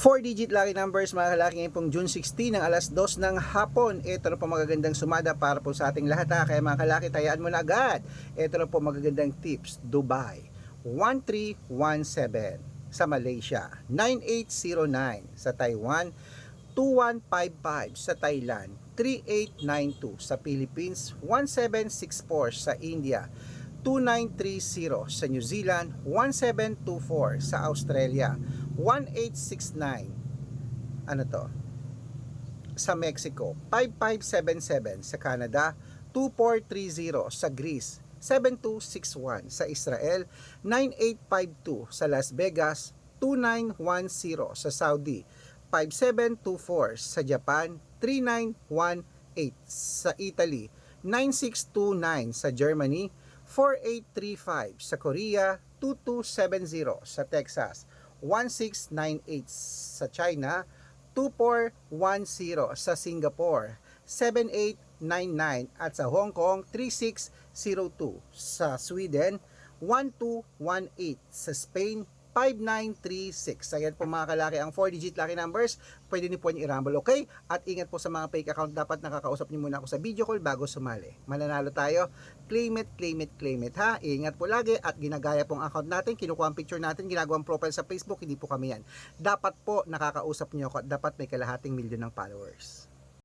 4-digit lucky numbers mga kalaki ngayon pong June 16 ng alas 2 ng hapon. Ito na po magagandang sumada para po sa ating lahat ha. Kaya mga kalaki, tayaan mo na agad. Ito na po magagandang tips. Dubai 1317 sa Malaysia, 9809 sa Taiwan, 2155 sa Thailand, 3892 sa Philippines, 1764 sa India, 2930 sa New Zealand, 1724 sa Australia, 1869 ano to sa Mexico, 5577 sa Canada, 2430 sa Greece, 7261 sa Israel, 9852 sa Las Vegas, 2910 sa Saudi, 5724 sa Japan, 3918 sa Italy, 9629 sa Germany, 4835 sa Korea, 2270 sa Texas, 1698 sa China, 2410 sa Singapore, 7899 at sa Hong Kong, 3602 sa Sweden, 1218 sa Spain, 5936. Ayan po mga kalaki ang 4-digit lucky numbers. Pwede niyo po niyo i-rumble, okay? At ingat po sa mga fake account. Dapat nakakausap niyo muna ako sa video call bago sumali. Mananalo tayo. Claim it, claim it, claim it ha. Ingat po lagi at ginagaya pong account natin. Kinukuha ang picture natin. Ginagawang profile sa Facebook. Hindi po kami yan. Dapat po nakakausap niyo ako at dapat may kalahating milyon ng followers.